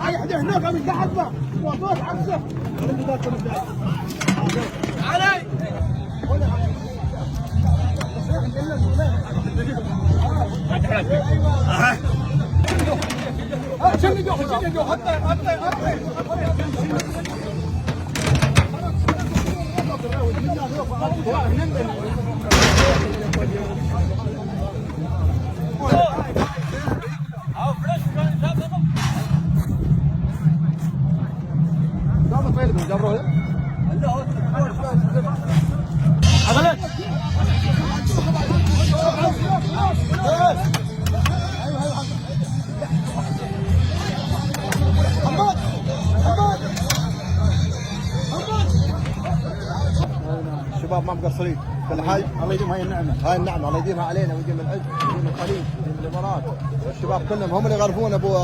هاي حدا هناك عم يقعدنا موضوع عكسه علي الشباب ما مقصرين كل حي الله يديم هاي النعمه، هاي النعمه الله يديمها علينا ويديم العز ويديم الخليج ويديم الامارات، والشباب كلهم هم اللي يغرفون ابو